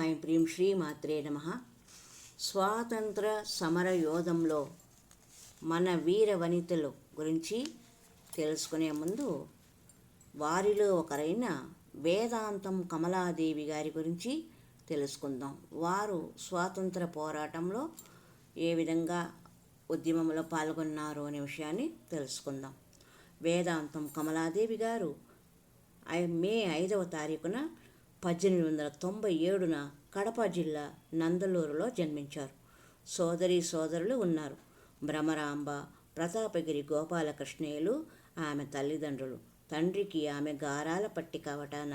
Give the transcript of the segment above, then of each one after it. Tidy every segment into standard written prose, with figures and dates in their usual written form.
ఐం ప్రీం శ్రీ మాత్రే నమః. స్వాతంత్ర సమర యోధంలో మన వీర వనితలు గురించి తెలుసుకునే ముందు వారిలో ఒకరైన వేదాంతం కమలాదేవి గారి గురించి తెలుసుకుందాం. వారు స్వాతంత్ర పోరాటంలో ఏ విధంగా ఉద్యమంలో పాల్గొన్నారు అనే విషయాన్ని తెలుసుకుందాం. వేదాంతం కమలాదేవి గారు మే 5వ తారీఖున 1897 కడప జిల్లా నందలూరులో జన్మించారు. సోదరులు ఉన్నారు. భ్రమరాంబ, ప్రతాపగిరి గోపాలకృష్ణయ్యలు ఆమె తల్లిదండ్రులు. తండ్రికి ఆమె గారాల పట్టి కావటాన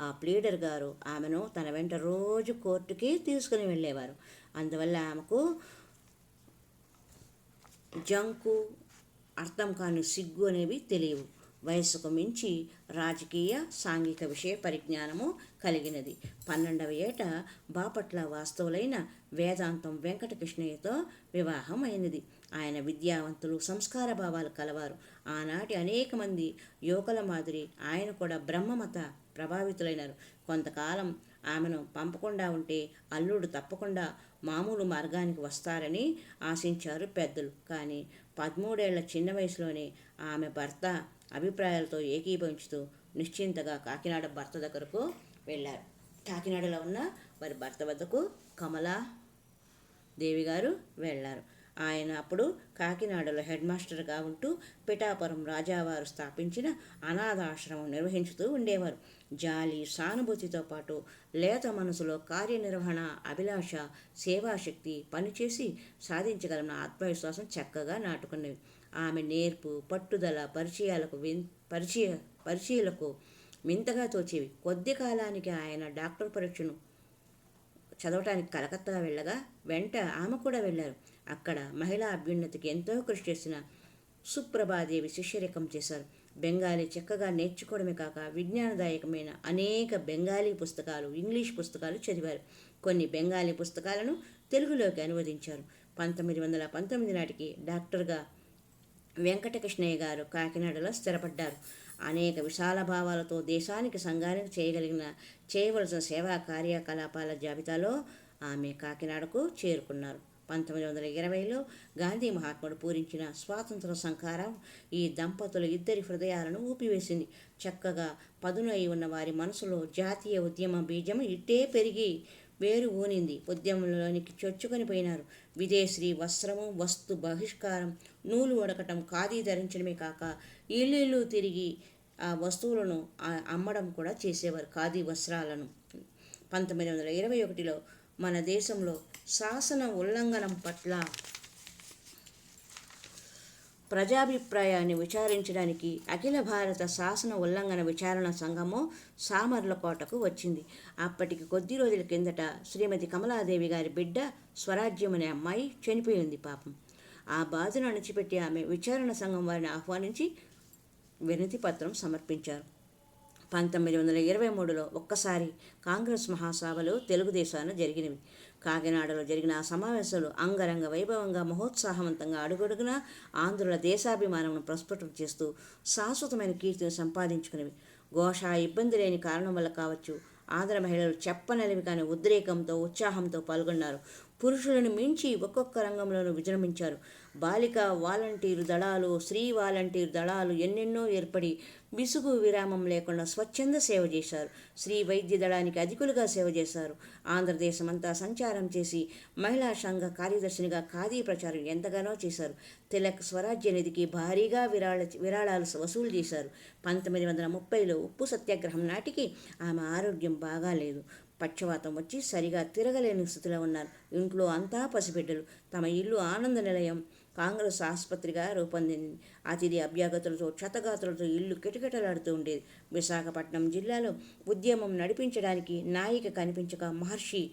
ఆ ప్లీడర్ గారు ఆమెను తన వెంట రోజు కోర్టుకి తీసుకుని వెళ్ళేవారు. అందువల్ల ఆమెకు జంకు, అర్థం కాని సిగ్గు అనేవి తెలియవు. వయస్సుకు మించి రాజకీయ, సాంఘిక విషయ పరిజ్ఞానము కలిగినది. 12వ ఏట బాపట్ల వాస్తవులైన వేదాంతం వెంకటకృష్ణయ్యతో వివాహం అయినది. ఆయన విద్యావంతులు, సంస్కార భావాలు కలవారు. ఆనాటి అనేక మంది యువకుల మాదిరి ఆయన కూడా బ్రహ్మమత ప్రభావితులైనారు. కొంతకాలం ఆమెను పంపకుండా ఉంటే అల్లుడు తప్పకుండా మామూలు మార్గానికి వస్తారని ఆశించారు పెద్దలు. కానీ 13 ఏళ్ల చిన్న వయసులోనే ఆమె భర్త అభిప్రాయాలతో ఏకీభవించుతూ నిశ్చింతగా కాకినాడ భర్త దగ్గరకు వెళ్ళారు. కాకినాడలో ఉన్న వారి భర్త వద్దకు కమలాదేవి గారు వెళ్ళారు. ఆయన అప్పుడు కాకినాడలో హెడ్ మాస్టర్గా ఉంటూ పిఠాపురం రాజావారు స్థాపించిన అనాథాశ్రమం నిర్వహించుతూ ఉండేవారు. జాలి, సానుభూతితో పాటు లేత మనసులో కార్యనిర్వహణ, అభిలాష, సేవాశక్తి, పనిచేసి సాధించగలన ఆత్మవిశ్వాసం చక్కగా నాటుకున్నవి. ఆమె నేర్పు, పట్టుదల పరిచయలకు వింతగా తోచేవి. కొద్ది కాలానికి ఆయన డాక్టర్ పరీక్షను చదవటానికి కలకత్తా వెళ్ళగా వెంట ఆమె కూడా వెళ్ళారు. అక్కడ మహిళా అభ్యున్నతికి ఎంతో కృషి చేసిన సుప్రభాదేవి శిష్యరికం చేశారు. బెంగాలీ చక్కగా నేర్చుకోవడమే కాక విజ్ఞానదాయకమైన అనేక బెంగాలీ పుస్తకాలు, ఇంగ్లీష్ పుస్తకాలు చదివారు. కొన్ని బెంగాలీ పుస్తకాలను తెలుగులోకి అనువదించారు. 1919 నాటికి డాక్టర్గా వెంకటకృష్ణయ్య గారు కాకినాడలో స్థిరపడ్డారు. అనేక విశాల భావాలతో దేశానికి, సంఘానికి చేయవలసిన సేవా కార్యకలాపాల జాబితాలో ఆమె కాకినాడకు చేరుకున్నారు. 1920లో గాంధీ మహాత్ముడు పూరించిన స్వాతంత్ర సంకారం ఈ దంపతులు ఇద్దరి హృదయాలను ఊపివేసింది. చక్కగా పదును అయి ఉన్న వారి మనసులో జాతీయ ఉద్యమ బీజం ఇట్టే పెరిగి వేరు ఊనింది. ఉద్యమంలోనికి చొచ్చుకొని పోయినారు. విదేశీ వస్త్రము, వస్తు బహిష్కారం, నూలు వడకటం, ఖాదీ ధరించడమే కాక ఇల్లు తిరిగి ఆ వస్తువులను అమ్మడం కూడా చేసేవారు, ఖాదీ వస్త్రాలను. 1921లో మన దేశంలో శాసన ఉల్లంఘనం పట్ల ప్రజాభిప్రాయాన్ని విచారించడానికి అఖిల భారత శాసన ఉల్లంఘన విచారణ సంఘము సామర్లకోటకు వచ్చింది. అప్పటికి కొద్ది రోజుల కిందట శ్రీమతి కమలాదేవి గారి బిడ్డ స్వరాజ్యం అనే అమ్మాయి చనిపోయింది. పాపం. ఆ బాధను అణిచిపెట్టి ఆమె విచారణ సంఘం వారిని ఆహ్వానించి వినతి పత్రం సమర్పించారు. 1923లో ఒక్కసారి కాంగ్రెస్ మహాసభలు తెలుగుదేశాన జరిగినవి. కాకినాడలో జరిగిన ఆ సమావేశాలు అంగరంగ వైభవంగా, మహోత్సాహవంతంగా అడుగడుగునా ఆంధ్రుల దేశాభిమానమును ప్రస్ఫుటం చేస్తూ శాశ్వతమైన కీర్తిని సంపాదించుకునేవి. ఘోష, ఇబ్బంది లేని కారణం వల్ల కావచ్చు, ఆంధ్ర మహిళలు చెప్పనలివి కాని ఉద్రేకంతో, ఉత్సాహంతో పాల్గొన్నారు. పురుషులను మించి ఒక్కొక్క రంగంలోనూ విజృంభించారు. బాలికా వాలంటీరు దళాలు, స్త్రీ వాలంటీరు దళాలు ఎన్నెన్నో ఏర్పడి విసుగు విరామం లేకుండా స్వచ్ఛంద సేవ చేశారు. స్త్రీ వైద్య దళానికి అధికులుగా సేవ చేశారు. ఆంధ్రదేశమంతా సంచారం చేసి మహిళా సంఘ కార్యదర్శినిగా ఖాదీ ప్రచారం ఎంతగానో చేశారు. తిలక్ స్వరాజ్య నిధికి భారీగా విరాళాలు వసూలు చేశారు. 1930లో ఉప్పు సత్యాగ్రహం నాటికి ఆమె ఆరోగ్యం బాగాలేదు. పక్షవాతం వచ్చి సరిగా తిరగలేని స్థితిలో ఉన్నారు. ఇంట్లో అంతా పసిబిడ్డలు. తమ ఇల్లు ఆనంద నిలయం, కాంగ్రెస్ ఆసుపత్రిగా రూపొందింది. అతిథి అభ్యాగతులతో, క్షతగాతులతో ఇల్లు కిటకిటలాడుతూ ఉండేది. విశాఖపట్నం జిల్లాలో ఉద్యమం నడిపించడానికి నాయిక కనిపించక మహర్షి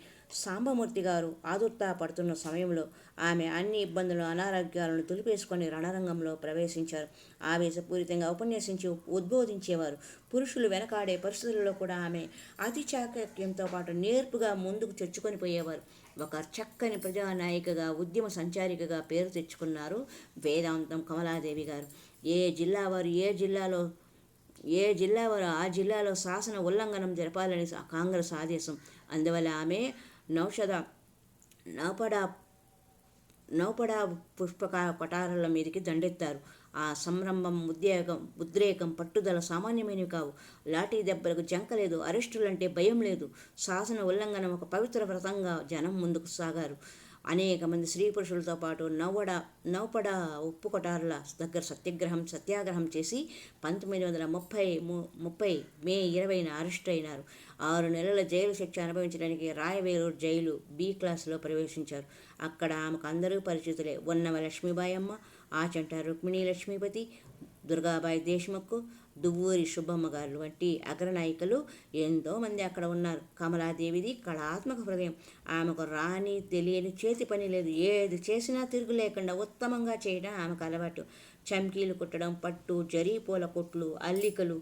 సాంబమూర్తి గారు ఆదుర్తా పడుతున్న సమయంలో ఆమె అన్ని ఇబ్బందులు, అనారోగ్యాలను తులిపేసుకొని రణరంగంలో ప్రవేశించారు. ఆవేశపూరితంగా ఉపన్యసించి ఉద్బోధించేవారు. పురుషులు వెనకాడే పరిస్థితుల్లో కూడా ఆమె అతి చాకత్యంతో పాటు నేర్పుగా ముందుకు చొచ్చుకొని పోయేవారు. ఒక చక్కని ప్రజానాయికగా, ఉద్యమ సంచారికగా పేరు తెచ్చుకున్నారు వేదాంతం కమలాదేవి గారు. ఏ జిల్లా వారు ఏ జిల్లాలో ఏ జిల్లా వారు ఆ జిల్లాలో శాసన ఉల్లంఘనం జరపాలని కాంగ్రెస్ ఆదేశం. అందువల్ల ఆమె నౌషద నౌపడా నౌపడా పుష్పక కొఠారాల మీదకి దండెత్తారు. ఆ సంరంభం, ఉద్రేకం, పట్టుదల సామాన్యమైనవి కావు. లాఠీ దెబ్బలకు జంకలేదు, అరెస్టులంటే భయం లేదు. శాసన ఉల్లంఘనం ఒక పవిత్ర వ్రతంగా జనం ముందుకు సాగారు. అనేక మంది స్త్రీ పురుషులతో పాటు నౌపడ ఉప్పు కొఠారుల దగ్గర సత్యాగ్రహం చేసి 1930 మే 20న అరెస్ట్ అయినారు. 6 నెలల జైలు శిక్ష అనుభవించడానికి రాయవేలూరు జైలు బి క్లాసులో ప్రవేశించారు. అక్కడ ఆమెకు అందరూ పరిచితులే. ఉన్నవ లక్ష్మీబాయమ్మ, ఆచంట రుక్మిణీ లక్ష్మీపతి, దుర్గాబాయి దేశ్ముఖ్, దువ్వూరి సుబ్బమ్మ గారు వంటి అగ్రనాయికలు ఎంతోమంది అక్కడ ఉన్నారు. కమలాదేవిది కళాత్మక హృదయం. ఆమెకు రాని తెలియని చేతి పని లేదు. ఏది చేసినా తిరుగు లేకుండా ఉత్తమంగా చేయడం ఆమెకు అలవాటు. చమ్కీలు కుట్టడం, పట్టు, జరీ పూల కొట్లు, అల్లికలు,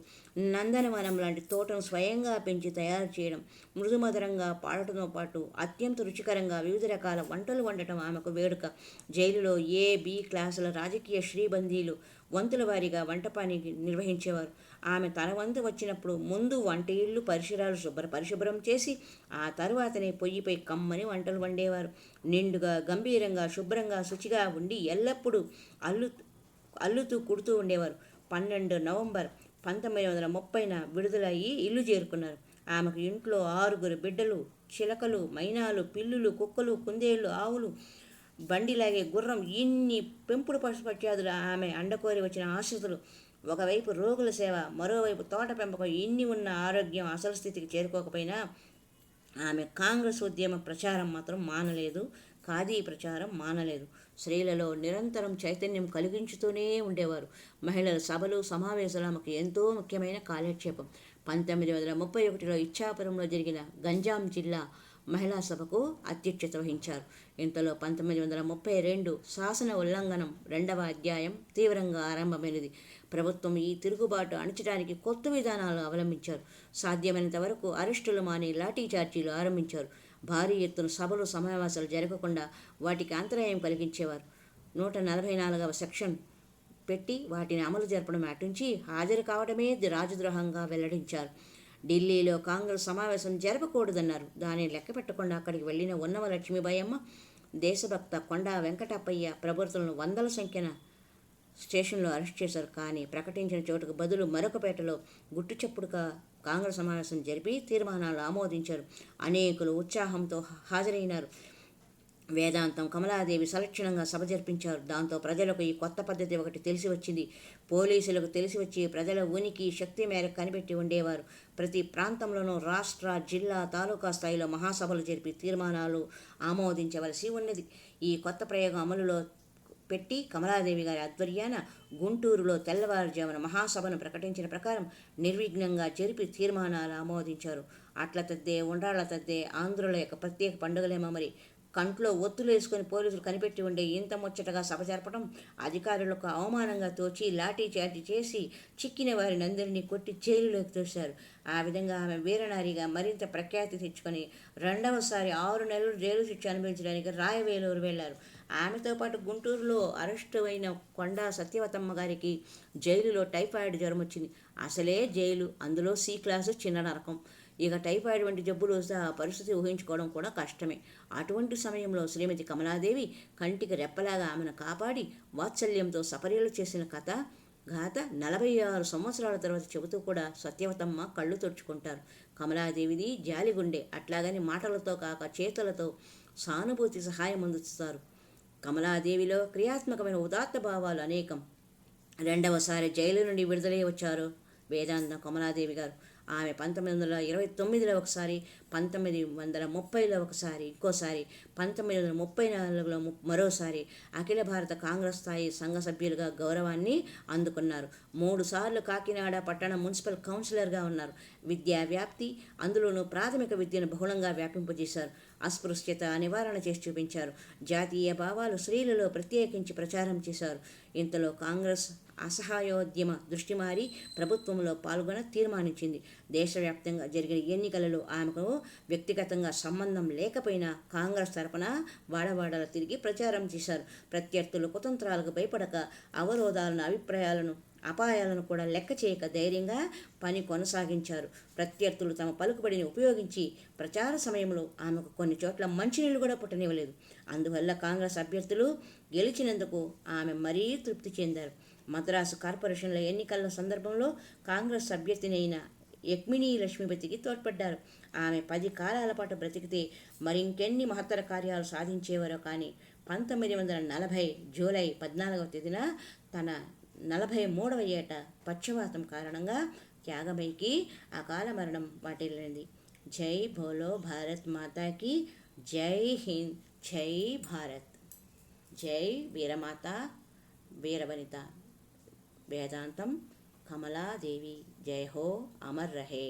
నందనవనం లాంటి తోటను స్వయంగా పెంచి తయారు చేయడం, మృదుమధురంగా పాడటంతో పాటు అత్యంత రుచికరంగా వివిధ రకాల వంటలు వండటం ఆమెకు వేడుక. జైలులో ఏ బి క్లాసుల రాజకీయ శ్రీబందీలు వంతుల వారీగా వంట పని నిర్వహించేవారు. ఆమె తన వంతు వచ్చినప్పుడు ముందు వంట ఇళ్ళు పరిశుభ్రం చేసి ఆ తరువాతనే పొయ్యిపై కమ్మని వంటలు వండేవారు. నిండుగా, గంభీరంగా, శుభ్రంగా, శుచిగా ఉండి ఎల్లప్పుడూ అల్లుతూ కుడుతూ ఉండేవారు. 12 నవంబర్ 1930న విడుదలయ్యి ఇల్లు చేరుకున్నారు. ఆమెకు ఇంట్లో 6 బిడ్డలు, చిలకలు, మైనాలు, పిల్లులు, కుక్కలు, కుందేళ్లు, ఆవులు, బండిలాగే గుర్రం, ఇన్ని పెంపుడు పశుపత్యాదులు ఆమె అండకోరి వచ్చిన ఆశ్రితులు. ఒకవైపు రోగుల సేవ, మరోవైపు తోట పెంపకం. ఇన్ని ఉన్న ఆరోగ్యం అసలు స్థితికి చేరుకోకపోయినా ఆమె కాంగ్రెస్ ఉద్యమ ప్రచారం మాత్రం మానలేదు. ఖాదీ ప్రచారం మానలేదు. స్త్రీలలో నిరంతరం చైతన్యం కలిగించుతూనే ఉండేవారు. మహిళల సభలు, సమావేశాలు ఆమెకు ఎంతో ముఖ్యమైన కాలక్షేపం. 1931లో ఇచ్చాపురంలో జరిగిన గంజాం జిల్లా మహిళా సభకు అధ్యక్షత వహించారు. ఇంతలో 1932 శాసన ఉల్లంఘనం 2వ అధ్యాయం తీవ్రంగా ఆరంభమైనది. ప్రభుత్వం ఈ తిరుగుబాటు అణచడానికి కొత్త విధానాలు అవలంబించారు. సాధ్యమైనంత వరకు అరెస్టులు మాని లాఠీ చార్జీలు ఆరంభించారు. భారీ ఎత్తున సభలు, సమావేశాలు జరగకుండా వాటికి అంతరాయం కలిగించేవారు. 144వ సెక్షన్ పెట్టి వాటిని అమలు జరపడం అటుంచి హాజరు కావడమే రాజద్రోహంగా వెల్లడించారు. ఢిల్లీలో కాంగ్రెస్ సమావేశం జరపకూడదన్నారు. దానిని లెక్క పెట్టకుండా అక్కడికి వెళ్లిన ఉన్నవ లక్ష్మీబాయమ్మ, దేశభక్త కొండా వెంకటప్పయ్య ప్రభుత్వాలను వందల సంఖ్యన స్టేషన్లో అరెస్ట్ చేశారు. కానీ ప్రకటించిన చోటుకు బదులు మరొక పేటలో గుట్టుచప్పుడుగా కాంగ్రెస్ సమావేశం జరిపి తీర్మానాలు ఆమోదించారు. అనేకులు ఉత్సాహంతో హాజరైనారు. వేదాంతం, కమలాదేవి సలక్షణంగా సభ జరిపించారు. దాంతో ప్రజలకు ఈ కొత్త పద్ధతి ఒకటి తెలిసి వచ్చింది. పోలీసులకు తెలిసి వచ్చి ప్రజల ఉనికి, శక్తి మేరకు కనిపెట్టి ఉండేవారు. ప్రతి ప్రాంతంలోనూ రాష్ట్ర, జిల్లా, తాలూకా స్థాయిలో మహాసభలు జరిపి తీర్మానాలు ఆమోదించవలసి ఉన్నది. ఈ కొత్త ప్రయోగం అమలులో పెట్టి కమలాదేవి గారి ఆధ్వర్యాన గుంటూరులో తెల్లవారుజామున మహాసభను ప్రకటించిన ప్రకారం నిర్విఘ్నంగా జరిపి తీర్మానాలు ఆమోదించారు. అట్ల తద్దే, ఉండ్రాళ్ల తద్దే ఆంధ్రుల యొక్క ప్రత్యేక పండుగలేమో మరి. కంట్లో ఒత్తులు వేసుకొని పోలీసులు కనిపెట్టి ఉండే ఇంత ముచ్చటగా సభ జరపడం అధికారులకు అవమానంగా తోచి లాఠీ చార్జీ చేసి చిక్కిన వారిని అందరినీ కొట్టి జైలులోకి తోశారు. ఆ విధంగా ఆమె వీరనారిగా మరింత ప్రఖ్యాతి తెచ్చుకొని 2వసారి 6 నెలలు జైలు శిక్ష అనుభవించడానికి రాయవేలూరు వెళ్లారు. ఆమెతో పాటు గుంటూరులో అరెస్టు అయిన కొండా సత్యవతమ్మ గారికి జైలులో టైఫాయిడ్ జ్వరం వచ్చింది. అసలే జైలు, అందులో సి క్లాసు చిన్న నరకం. ఇక టైఫాయిడ్ వంటి జబ్బులు వస్తే ఆ పరిస్థితి ఊహించుకోవడం కూడా కష్టమే. అటువంటి సమయంలో శ్రీమతి కమలాదేవి కంటికి రెప్పలాగా ఆమెను కాపాడి వాత్సల్యంతో సపర్యలు చేసిన గాథ 46 సంవత్సరాల తర్వాత చెబుతూ కూడా సత్యవతమ్మ కళ్ళు తుడుచుకుంటారు. కమలాదేవిది జాలిగుండె. అట్లాగని మాటలతో కాక చేతులతో సానుభూతి సహాయం అందుస్తారు. కమలాదేవిలో క్రియాత్మకమైన ఉదాత్త భావాలు అనేకం. 2వసారి జైలు నుండి విడుదలై వచ్చారు వేదాంతం కమలాదేవి గారు. ఆమె 1929లో ఒకసారి, 1930లో ఒకసారి, ఇంకోసారి 1934లో మరోసారి అఖిల భారత కాంగ్రెస్ స్థాయి సంఘ సభ్యులుగా గౌరవాన్ని అందుకున్నారు. 3 సార్లు కాకినాడ పట్టణ మున్సిపల్ కౌన్సిలర్గా ఉన్నారు. విద్యా వ్యాప్తి, అందులోనూ ప్రాథమిక విద్యను బహుళంగా వ్యాపింపజేశారు. అస్పృశ్యత నివారణ చేసి చూపించారు. జాతీయ భావాలు స్త్రీలలో ప్రత్యేకించి ప్రచారం చేశారు. ఇంతలో కాంగ్రెస్ అసహాయోద్యమ దృష్టి మారి ప్రభుత్వంలో పాల్గొన తీర్మానించింది. దేశవ్యాప్తంగా జరిగిన ఎన్నికలలో ఆమెకు వ్యక్తిగతంగా సంబంధం లేకపోయినా కాంగ్రెస్ తరపున వాడవాడల తిరిగి ప్రచారం చేశారు. ప్రత్యర్థులు కుతంత్రాలకు భయపడక అవరోధాలను, అభిప్రాయాలను అపాయాలను కూడా లెక్క చేయక ధైర్యంగా పని కొనసాగించారు. ప్రత్యర్థులు తమ పలుకుబడిని ఉపయోగించి ప్రచార సమయంలో ఆమెకు కొన్ని చోట్ల మంచినీళ్లు కూడా పుట్టనివ్వలేదు. అందువల్ల కాంగ్రెస్ అభ్యర్థులు గెలిచినందుకు ఆమె మరీ తృప్తి చెందారు. మద్రాసు కార్పొరేషన్ల ఎన్నికల సందర్భంలో కాంగ్రెస్ అభ్యర్థిని అయిన యక్మినీ లక్ష్మీపతికి తోడ్పడ్డారు. ఆమె 10 కాలాల పాటు బ్రతికితే మరింకెన్ని మహత్తర కార్యాలు సాధించేవారో. కానీ 1940 జూలై 14వ తేదీన తన 43వ ఏట పక్షవాతం కారణంగా త్యాగమయికి అకాల మరణం వాటిల్లింది. జై భోలో భారత్ మాతాకి జై హింద్, జై భారత్, జై వీరమాత వీరవనిత. వేదాంతం కమలాదేవి. జై హో, అమర్ రహే.